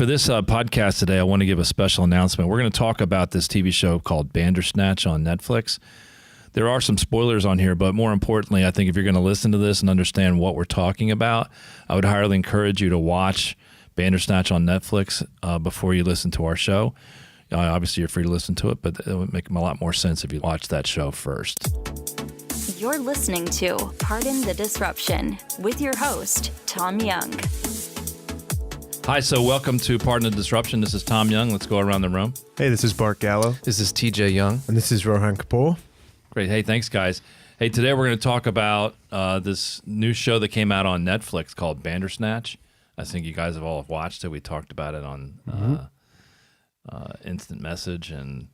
for this podcast today, I want to give a special announcement. We're going to talk about this TV show called Bandersnatch on Netflix. There are some spoilers on here, but more importantly, I think if you're going to listen to this and understand what we're talking about, I would highly encourage you to watch Bandersnatch on Netflix before you listen to our show. Obviously, you're free to listen to it, but it would make a lot more sense if you watch that show first. You're listening to Pardon the Disruption with your host, Tom Young. Hi, so welcome to Pardon the Disruption. This is Tom Young. Let's go around the room. Hey, this is Bart Gallo. This is TJ Young. And this is Rohan Kapoor. Great. Hey, thanks, guys. Hey, today we're going to talk about this new show that came out on Netflix called Bandersnatch. I think you guys have all watched it. We talked about it on Instant Message, and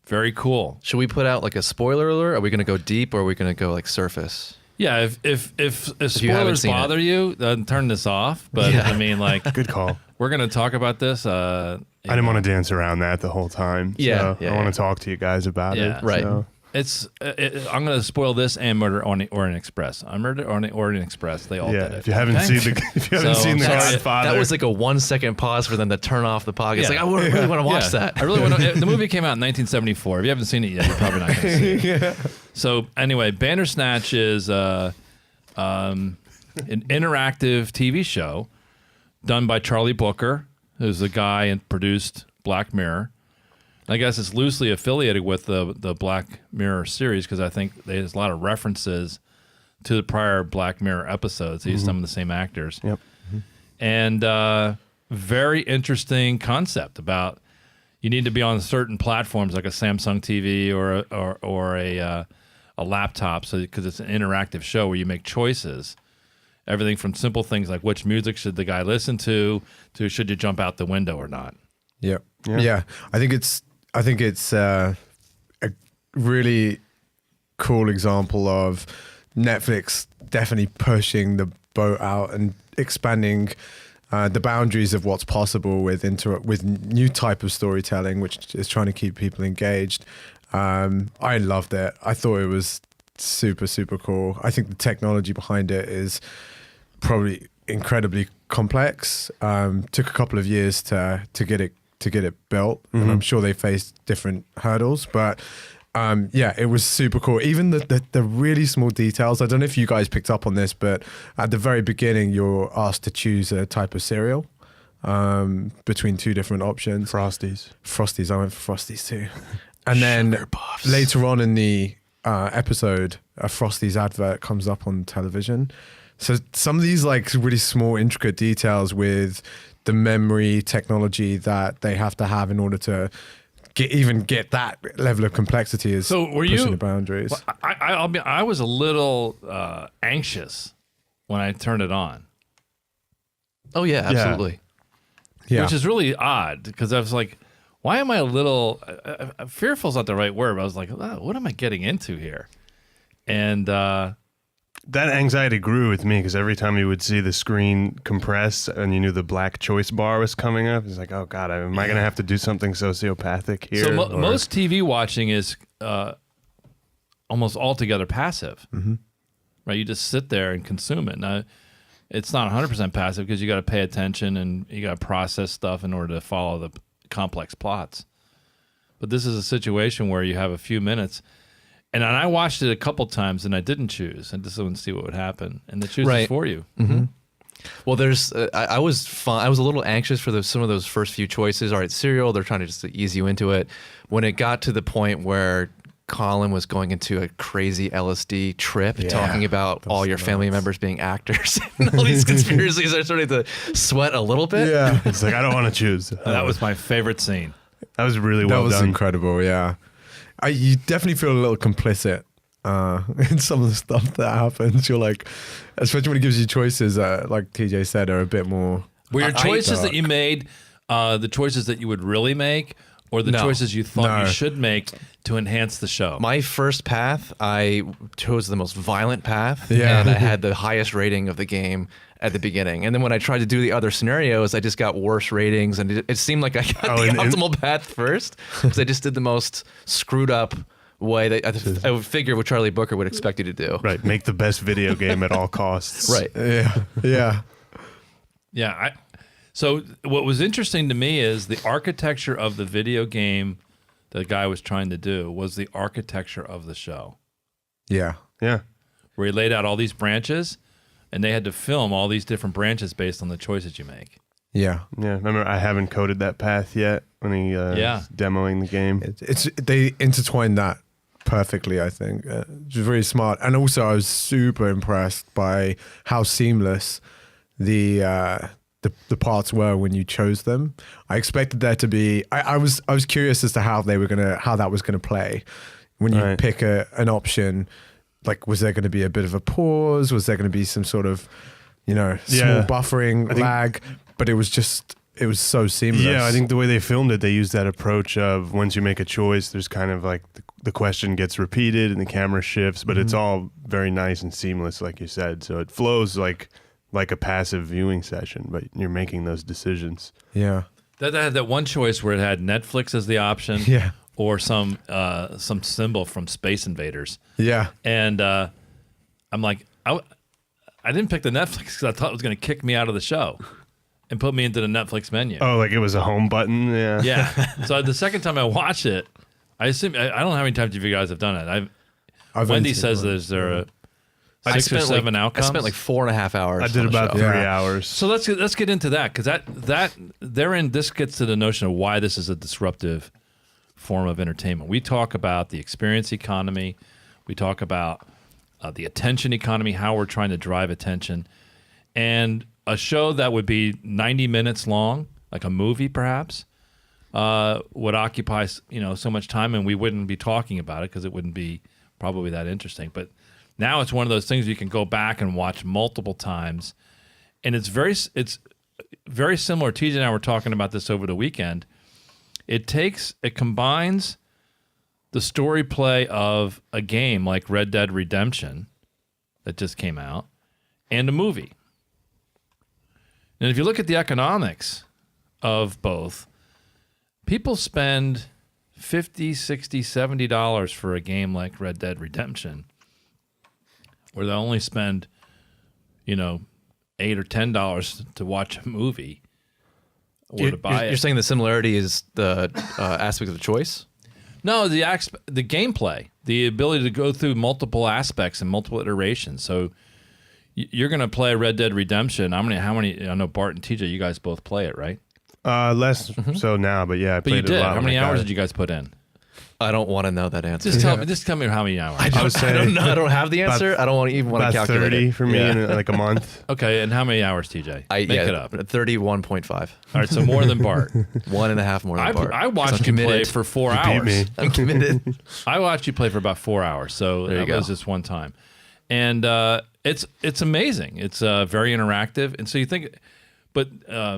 very cool. Should we put out like a spoiler alert? Are we going to go deep, or are we going to go like surface? Yeah, if spoilers bother you, then turn this off. But Yeah. I mean, like, Good call. we're going to talk about this. I didn't want to dance around that the whole time. Yeah, So I want to talk to you guys about it. Right. So. I'm going to spoil this and Murder on the Orient Express. On Murder on the Orient Express, they all did it. If you haven't seen the I'm sorry, Godfather, That was like a 1 second pause for them to turn off the podcast. It's like, I really want to watch that. I really want to. The movie came out in 1974. If you haven't seen it yet, you're probably not going to see it. So anyway, Bandersnatch is an interactive TV show done by Charlie Booker, who's the guy and produced Black Mirror. I guess it's loosely affiliated with the Black Mirror series because I think there's a lot of references to the prior Black Mirror episodes. They use some of the same actors. Yep. And very interesting concept about you need to be on certain platforms like a Samsung TV or a laptop, so because it's an interactive show where you make choices. Everything from simple things like which music should the guy listen to should you jump out the window or not. Yeah. I think it's a really cool example of Netflix definitely pushing the boat out and expanding the boundaries of what's possible with new type of storytelling, which is trying to keep people engaged. I loved it. I thought it was super, super cool. I think the technology behind it is probably incredibly complex. Took a couple of years to get it built, and I'm sure they faced different hurdles, but it was super cool. Even the really small details. I don't know if you guys picked up on this, but at the very beginning, you're asked to choose a type of cereal between two different options. Frosties. I went for Frosties too. And then later on in the episode, a Frosties advert comes up on television. So some of these like really small, intricate details with the memory technology that they have to have in order to get that level of complexity is pushing the boundaries. Well, I was a little anxious when I turned it on. Oh, yeah, absolutely. Yeah. Which is really odd because I was like, why am I a little fearful is not the right word, but I was like, oh, what am I getting into here? And That anxiety grew with me because every time you would see the screen compress and you knew the black choice bar was coming up, it's like, oh God, am I going to have to do something sociopathic here? So most TV watching is almost altogether passive, right? You just sit there and consume it. Now, it's not 100% passive because you got to pay attention and you got to process stuff in order to follow the complex plots. But this is a situation where you have a few minutes. And I watched it a couple times and I didn't choose. I just wanted to see what would happen. And it chooses for you. Mm-hmm. Well, there's I was fun. I was a little anxious for some of those first few choices. All right, cereal, they're trying to just ease you into it. When it got to the point where Colin was going into a crazy LSD trip, talking about all your family members being actors and all these conspiracies, I started to sweat a little bit. Yeah. It's like, I don't want to choose. That was my favorite scene. That was really well done. That was incredible, yeah. You definitely feel a little complicit in some of the stuff that happens. You're like, especially when it gives you choices, like TJ said, are a bit more. Were your choices that you made the choices that you would really make, or the choices you thought you should make to enhance the show? My first path, I chose the most violent path, and I had the highest rating of the game at the beginning. And then when I tried to do the other scenarios, I just got worse ratings, and it seemed like I got the optimal path first, because I just did the most screwed up way that I would figure what Charlie Booker would expect you to do. Right, make the best video game at all costs. Right. Yeah. Yeah. So what was interesting to me is the architecture of the video game the guy was trying to do was the architecture of the show, Yeah. Yeah. where he laid out all these branches, and they had to film all these different branches based on the choices you make. Yeah. Yeah. Remember, I haven't coded that path yet when he Yeah. was demoing the game. They intertwined that perfectly, I think. Which was really smart. And also, I was super impressed by how seamless the parts were when you chose them. I expected there to be. I was curious as to how that was gonna play when you Right. pick an option. Like, was there going to be a bit of a pause? Was there going to be some sort of, small Yeah. buffering I think- lag? But it was so seamless. Yeah, I think the way they filmed it, they used that approach of once you make a choice, there's kind of like the question gets repeated and the camera shifts, but it's all very nice and seamless, like you said. So it flows like a passive viewing session, but you're making those decisions. Yeah. That had that one choice where it had Netflix as the option, Yeah. or some symbol from Space Invaders, Yeah. and I'm like, I didn't pick the Netflix because I thought it was going to kick me out of the show and put me into the Netflix menu. Oh, like it was a home button? Yeah. Yeah. So the second time I watched it, I assume I don't know how many times you guys have done it. I've Wendy entered says one. there's there a I 6 or 7 outcomes. I spent like 4.5 hours. I did on the about show. 3 Yeah. hours. So let's get into that, because that therein this gets to the notion of why this is a disruptive form of entertainment. We talk about the experience economy. We talk about the attention economy, how we're trying to drive attention, and a show that would be 90 minutes long, like a movie perhaps, would occupy so much time, and we wouldn't be talking about it because it wouldn't be probably that interesting. But now it's one of those things you can go back and watch multiple times, and it's very similar. TJ and I were talking about this over the weekend. It combines the story play of a game like Red Dead Redemption that just came out and a movie. And if you look at the economics of both, people spend $50, $60, $70 for a game like Red Dead Redemption, where they only spend, $8 or $10 to watch a movie or to buy it. You're saying the similarity is the aspect of the choice? No, the gameplay, the ability to go through multiple aspects and multiple iterations. So you're going to play Red Dead Redemption. How many? I know Bart and TJ, you guys both play it, right? Less so now, but yeah, I But you played did. it a lot. How many hours did you guys put in? I don't want to know that answer. Just tell me how many hours. I would say I don't know. I don't have the answer. I don't even want to about calculate 30 it. for me Yeah. in like a month. Okay, and how many hours, TJ? Make it up. 31.5. All right, so more than Bart. 1.5 more than Bart. I watched you play for 4 Beat hours. me. I'm committed. I watched you play for about 4 hours, so There you that go. was just one time, and it's amazing. It's very interactive, and so you think, but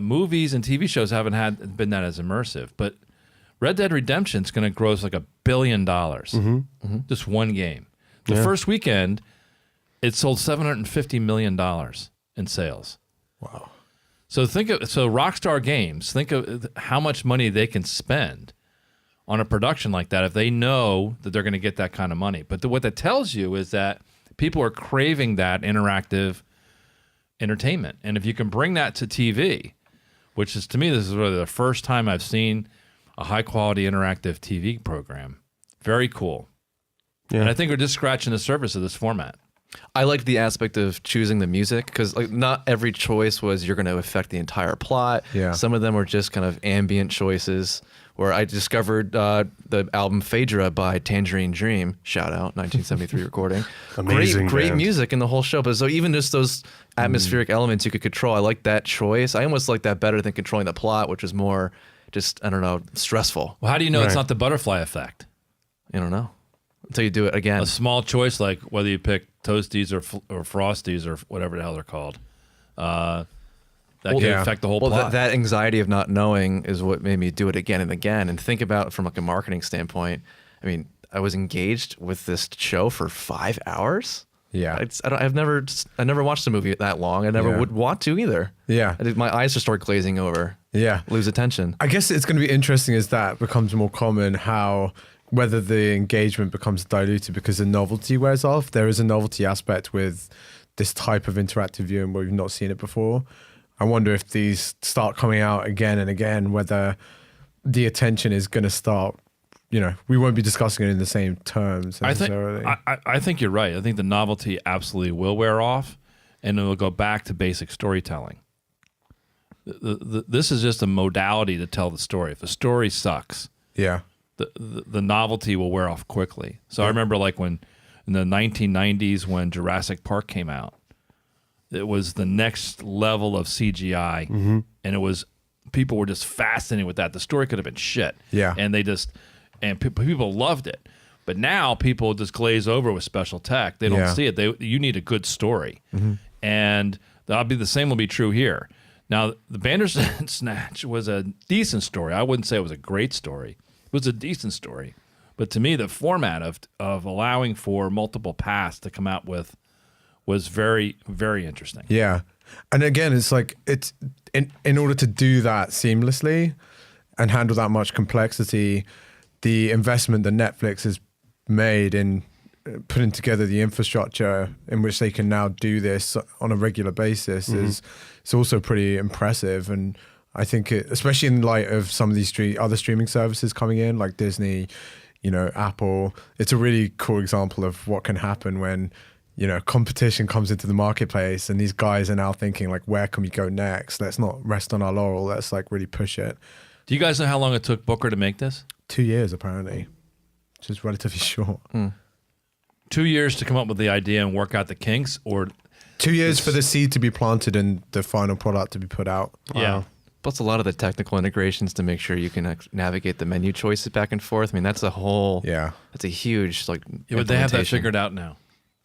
movies and TV shows haven't been that as immersive. But Red Dead Redemption is going to gross like $1 billion, just one game. The first weekend, it sold $750 million in sales. Wow. So Rockstar Games, think of how much money they can spend on a production like that if they know that they're going to get that kind of money. But what that tells you is that people are craving that interactive entertainment. And if you can bring that to TV, which is, to me, this is really the first time I've seen a high-quality interactive TV program. Very cool. Yeah. And I think we're just scratching the surface of this format. I liked the aspect of choosing the music because not every choice was you're going to affect the entire plot. Yeah. Some of them were just kind of ambient choices. Where I discovered the album Phaedra by Tangerine Dream. Shout out, 1973 recording. Amazing great band. music in the whole show. But so even just those atmospheric elements you could control, I like that choice. I almost like that better than controlling the plot, which is more just, I don't know, stressful. Well, how do you know it's Right. not the butterfly effect? I don't know. Until you do it again. A small choice like whether you pick Toasties or Frosties or whatever the hell they're called. That can yeah. affect the whole Well, plot. that anxiety of not knowing is what made me do it again and again. And think about it from like a marketing standpoint. I mean, I was engaged with this show for 5 hours. Yeah. I never watched a movie that long. I never Yeah. would want to either. Yeah. My eyes just start glazing over. Yeah. Lose attention. I guess it's going to be interesting as that becomes more common, whether the engagement becomes diluted because the novelty wears off. There is a novelty aspect with this type of interactive viewing where we've not seen it before. I wonder if these start coming out again and again, whether the attention is going to start. We won't be discussing it in the same terms necessarily. I think you're right. I think the novelty absolutely will wear off, and it will go back to basic storytelling. This is just a modality to tell the story. If a story sucks, the novelty will wear off quickly. So I remember like when in the 1990s when Jurassic Park came out, it was the next level of CGI, and it was people were just fascinated with that. The story could have been shit, and they just people loved it. But now people just glaze over with special tech. They don't see it. You need a good story, and the same will be true here. Now, the Bandersnatch was a decent story. I wouldn't say it was a great story. It was a decent story. But to me, the format of allowing for multiple paths to come out with was very, very interesting. Yeah. And again, it's like it's in order to do that seamlessly and handle that much complexity, the investment that Netflix has made in putting together the infrastructure in which they can now do this on a regular basis is also pretty impressive. And I think especially in light of some of these other streaming services coming in like Disney, Apple, it's a really cool example of what can happen when, competition comes into the marketplace and these guys are now thinking like, where can we go next? Let's not rest on our laurel. Let's like really push it. Do you guys know how long it took Booker to make this? 2 years apparently, which is relatively short. 2 years to come up with the idea and work out the kinks, or 2 years for the seed to be planted and the final product to be put out. Yeah. Plus a lot of the technical integrations to make sure you can navigate the menu choices back and forth. I mean, that's a whole. Yeah. That's a huge but they have that figured out now.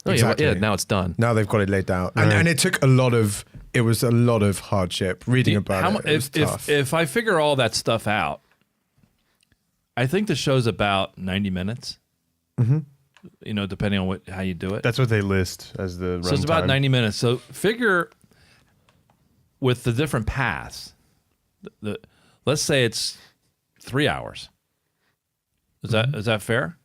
Oh, Exactly. yeah, now it's done. Now they've got it laid out, and it took it was a lot of hardship reading about it. It was tough. If I figure all that stuff out, I think the show's about 90 minutes. Depending on how you do it. That's what they list as the So it's about runtime. 90 minutes. So figure with the different paths. Let's say it's 3 hours. Is that fair?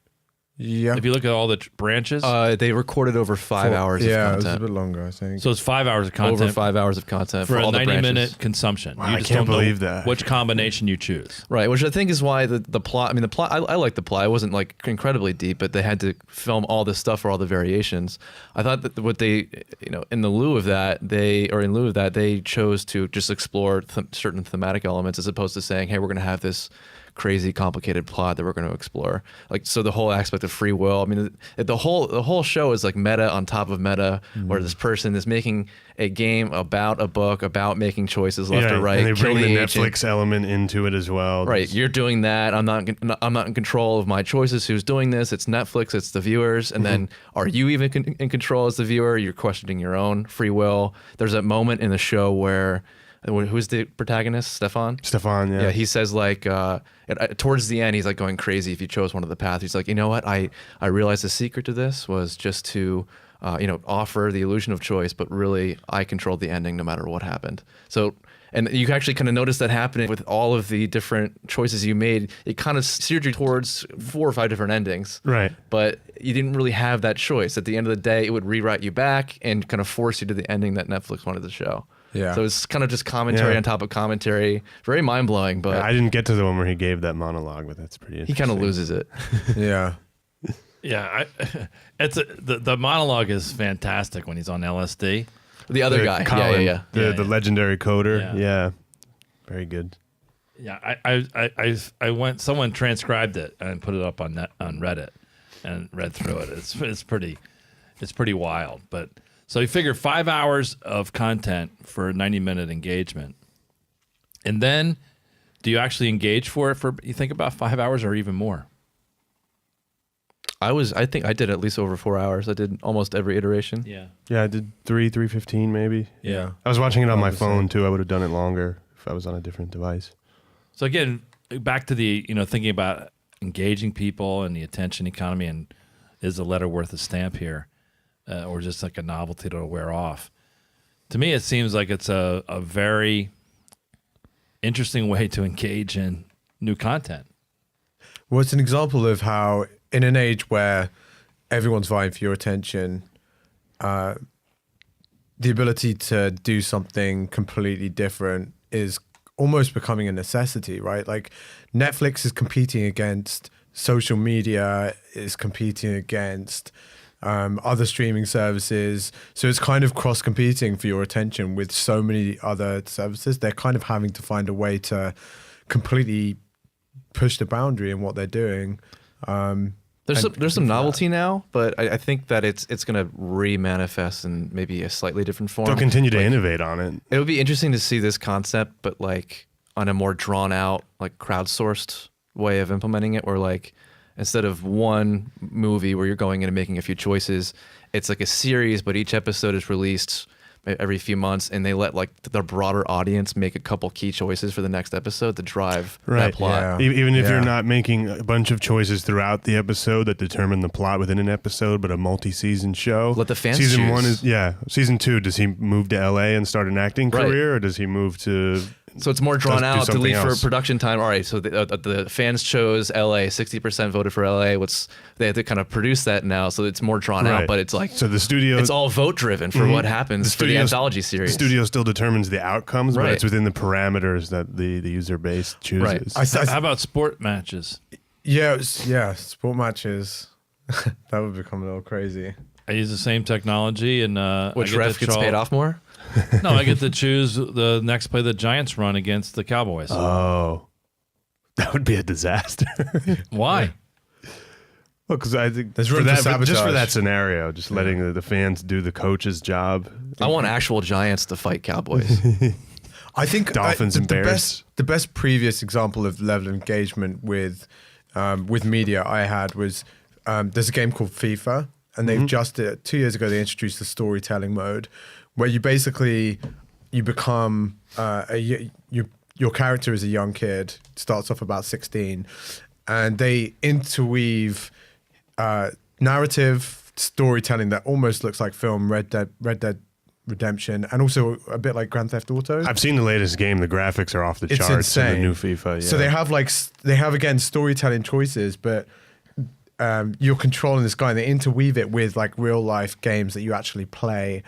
Yeah. If you look at all the branches, They recorded over 5 hours of Yeah, it was a content. bit longer, I think. so it's 5 hours of content Over 5 hours of content for a all the branches. 90-minute consumption. Wow, You I just can't don't know believe that. which combination you choose. Right, which I think is why the plot. I mean, the plot. I like the plot. It wasn't like incredibly deep, but they had to film all this stuff for all the variations. I thought that what they, in lieu of that, they chose to just explore certain thematic elements as opposed to saying, "Hey, we're going to have this crazy, complicated plot that we're going to explore." Like, so the whole aspect of free will. I mean, the whole show is like meta on top of meta, where this person is making a game about a book about making choices left or right. And they bring kill the agent. Netflix element into it as well. Right, you're doing that. I'm not in control of my choices. Who's doing this? It's Netflix. It's the viewers. And then, are you even in control as the viewer? You're questioning your own free will. There's a moment in the show where, who's the protagonist? Stefan, yeah. he says like towards the end, he's like going crazy if you chose one of the paths. He's like, you know what? I realized the secret to this was just to offer the illusion of choice, but really I controlled the ending no matter what happened. So. And you can actually kind of notice that happening with all of the different choices you made. It kind of steered you towards 4 or 5 different endings. Right. But you didn't really have that choice. At the end of the day, it would rewrite you back and kind of force you to the ending that Netflix wanted to show. Yeah. So it's kind of just commentary on top of commentary. Very mind-blowing, but I didn't get to the one where he gave that monologue, but that's pretty he interesting. kind of loses it. Yeah. Yeah, the monologue is fantastic when he's on LSD. The other The guy. Colin, Yeah. The legendary coder. Yeah. Yeah. Very good. Yeah, I went. Someone transcribed it and put it up on Reddit, and read through it. It's pretty wild. But so you figure 5 hours of content for a 90-minute engagement, and then do you actually engage for it for you think about 5 hours or even more? I think I did at least over 4 hours. I did almost every iteration. Yeah. Yeah, I did 3:15 maybe. Yeah. I was watching it on my phone too. I would have done it longer if I was on a different device. So again, back to the thinking about engaging people and the attention economy, and is a letter worth a stamp here, or just like a novelty to wear off? To me, it seems like it's a very interesting way to engage in new content. Well, it's an example of how, in an age where everyone's vying for your attention, the ability to do something completely different is almost becoming a necessity, right? Like Netflix is competing against social media, is competing against other streaming services. So it's kind of cross-competing for your attention with so many other services. They're kind of having to find a way to completely push the boundary in what they're doing. There's some novelty now, but I think that it's going to re-manifest in maybe a slightly different form. They'll continue to innovate on it. It would be interesting to see this concept, but like on a more drawn out, like crowdsourced way of implementing it, where like instead of one movie where you're going in and making a few choices, it's like a series, but each episode is released every few months, and they let like the broader audience make a couple key choices for the next episode to drive that plot. Yeah. Even if you're not making a bunch of choices throughout the episode that determine the plot within an episode, but a multi-season show. Let the fans Season choose. 1 is, Season 2, does he move to LA and start an acting Right. career, or does he move to... So it's more drawn do out to something leave for else? production time. All right, so the fans chose LA, 60% voted for LA. They have to kind of produce that now, so it's more drawn out, Right. but it's like So the studio... it's all vote driven for what happens for the anthology The series. studio still determines the outcomes, but Right. it's within the parameters that the user base chooses. Right. How about sport matches? Sport matches. That would become a little crazy. I use the same technology, and Which I get ref to gets paid off more? No, I get to choose the next play the Giants run against the Cowboys. Oh, that would be a disaster. Why? Well, because I think There's room for just for sabotage. that scenario, just letting the fans do the coach's job. I want actual Giants to fight Cowboys. I think Dolphins and Bears. The best previous example of level of engagement with media I had was there's a game called FIFA, and they've just 2 years ago they introduced the storytelling mode, where you basically you become your character is a young kid, starts off about 16, and they interweave narrative storytelling that almost looks like film, Red Dead Redemption, and also a bit like Grand Theft Auto. I've seen the latest game. The graphics are off the It's charts in insane. the new FIFA. Yeah. So they have again storytelling choices, but you're controlling this guy, and they interweave it with like real life games that you actually play,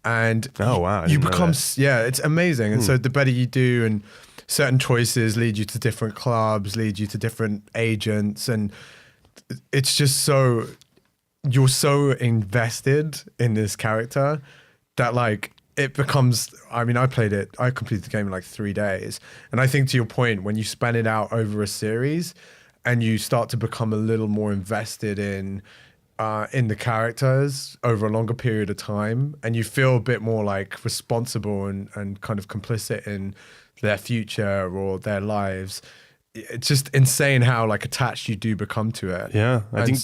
and Oh, wow, I you didn't know become that. it's amazing. And so the better you do, and certain choices lead you to different clubs, lead you to different agents, and it's just so you're so invested in this character that like it becomes. I mean, I completed the game in like 3 days, and I think to your point, when you span it out over a series, and you start to become a little more invested in the characters over a longer period of time, and you feel a bit more like responsible and kind of complicit in their future or their lives. It's just insane how like attached you do become to it. Yeah, I think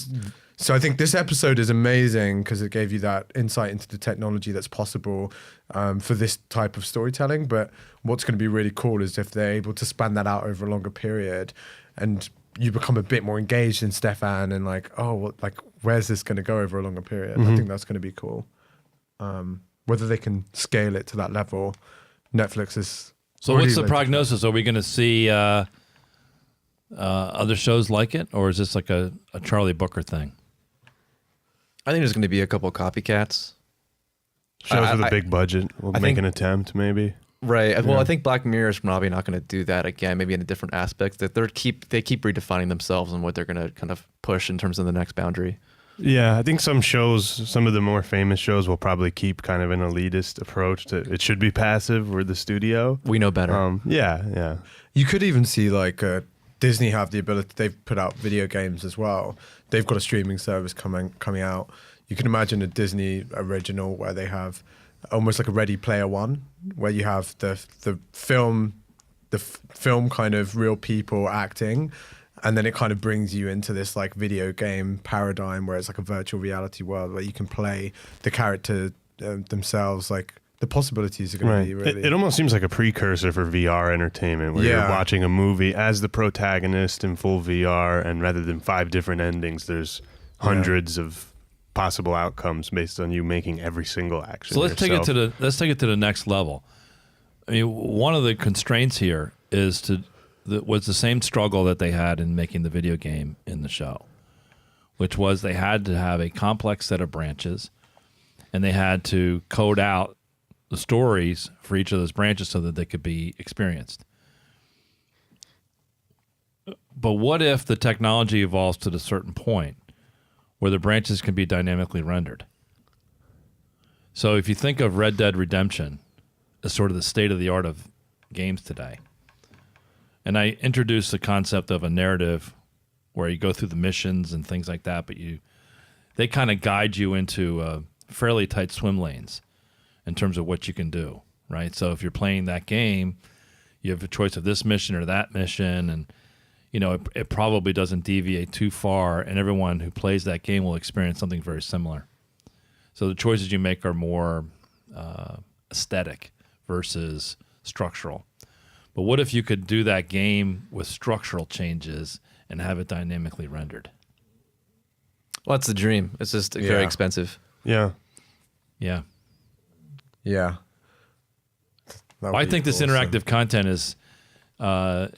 So I think this episode is amazing because it gave you that insight into the technology that's possible for this type of storytelling. But what's going to be really cool is if they're able to span that out over a longer period, and you become a bit more engaged in Stefan and like, where's this going to go over a longer period? I think that's going to be cool. Whether they can scale it to that level, Netflix is. So already what's the like- prognosis? Are we going to see other shows like it, or is this like a Charlie Booker thing? I think there's going to be a couple copycats. shows with a I- big budget will I make think- an attempt, maybe. Right. Well, I think Black Mirror is probably not going to do that again. Maybe in a different aspect. That they keep redefining themselves and what they're going to kind of push in terms of the next boundary. Yeah, I think some of the more famous shows will probably keep kind of an elitist approach to it should be passive or the studio. We know better. Yeah. You could even see like Disney have the ability. They've put out video games as well. They've got a streaming service coming out. You can imagine a Disney original where they have almost like a Ready Player One, where you have the film kind of real people acting, and then it kind of brings you into this like video game paradigm where it's like a virtual reality world where you can play the character themselves. Like the possibilities are going to be really. It almost seems like a precursor for VR entertainment, where you're Yeah. watching a movie as the protagonist in full VR, and rather than 5 different endings, there's hundreds of possible outcomes based on you making every single action. So let's take it yourself. to the next level. I mean, one of the constraints here is was the same struggle that they had in making the video game in the show, which was they had to have a complex set of branches, and they had to code out the stories for each of those branches so that they could be experienced. But what if the technology evolves to a certain point where the branches can be dynamically rendered? So if you think of Red Dead Redemption as sort of the state of the art of games today, and I introduced the concept of a narrative where you go through the missions and things like that, but they kind of guide you into fairly tight swim lanes in terms of what you can do, right? So if you're playing that game, you have a choice of this mission or that mission, and it probably doesn't deviate too far, and everyone who plays that game will experience something very similar. So the choices you make are more aesthetic versus structural. But what if you could do that game with structural changes and have it dynamically rendered? Well, that's the dream. It's just very expensive. Yeah. Yeah. Yeah. Well, I think this interactive content is, I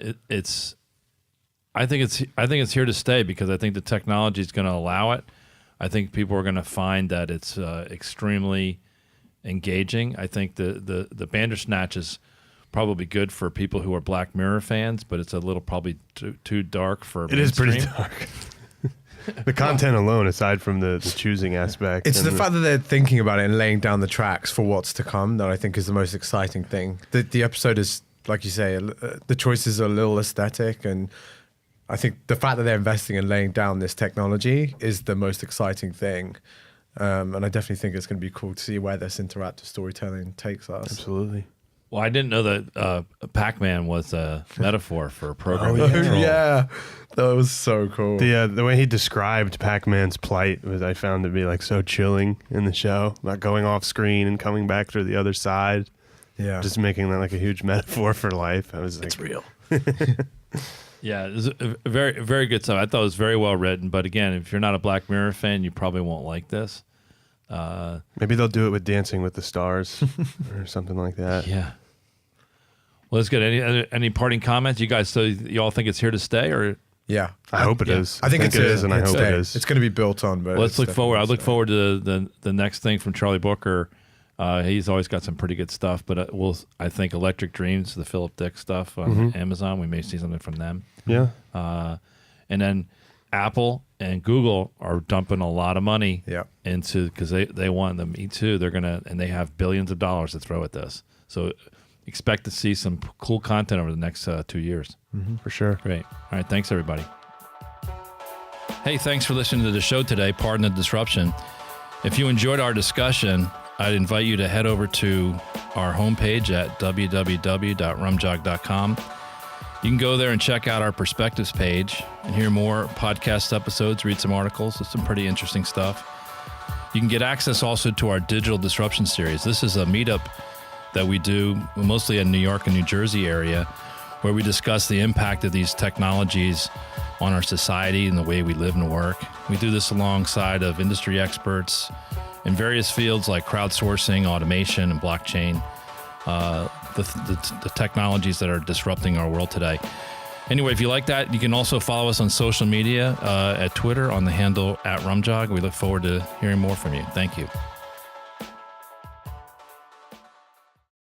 think it's here to stay because I think the technology is going to allow it. I think people are going to find that it's extremely engaging. I think the Bandersnatch is probably good for people who are Black Mirror fans, but it's a little probably too dark for It is pretty dark. The content alone, aside from the choosing aspect. It's the fact that they're thinking about it and laying down the tracks for what's to come that I think is the most exciting thing. The episode is, like you say, the choices are a little aesthetic, and I think the fact that they're investing and laying down this technology is the most exciting thing. And I definitely think it's going to be cool to see where this interactive storytelling takes us. Absolutely. Well, I didn't know that Pac-Man was a metaphor for programming. Yeah, that was so cool. The way he described Pac-Man's plight I found to be like so chilling in the show, about going off screen and coming back through the other side. Yeah, just making that like a huge metaphor for life. I was like, it's real. Yeah, it was a very, very good stuff. I thought it was very well written. But again, if you're not a Black Mirror fan, you probably won't like this. Maybe they'll do it with Dancing with the Stars or something like that. Yeah. Well, let's get any parting comments. You guys, so you all think it's here to stay, or yeah, I hope it is. I think it is, and I hope it is. It's going to be built on. But let's look forward. I look forward to the next thing from Charlie Booker. He's always got some pretty good stuff. But I think Electric Dreams, the Philip Dick stuff on Amazon, we may see something from them. Yeah. And then Apple and Google are dumping a lot of money into, because they want the Me Too. They're gonna, and they have billions of dollars to throw at this. So expect to see some cool content over the next 2 years. For sure. Great. All right. Thanks, everybody. Hey, thanks for listening to the show today. Pardon the disruption. If you enjoyed our discussion, I'd invite you to head over to our homepage at www.rumjog.com. You can go there and check out our perspectives page and hear more podcast episodes, read some articles. It's some pretty interesting stuff. You can get access also to our digital disruption series. This is a meetup that we do mostly in New York and New Jersey area, where we discuss the impact of these technologies on our society and the way we live and work. We do this alongside of industry experts in various fields like crowdsourcing, automation, and blockchain, the technologies that are disrupting our world today. Anyway, if you like that, you can also follow us on social media at Twitter on the handle @Rumjog. We look forward to hearing more from you. Thank you.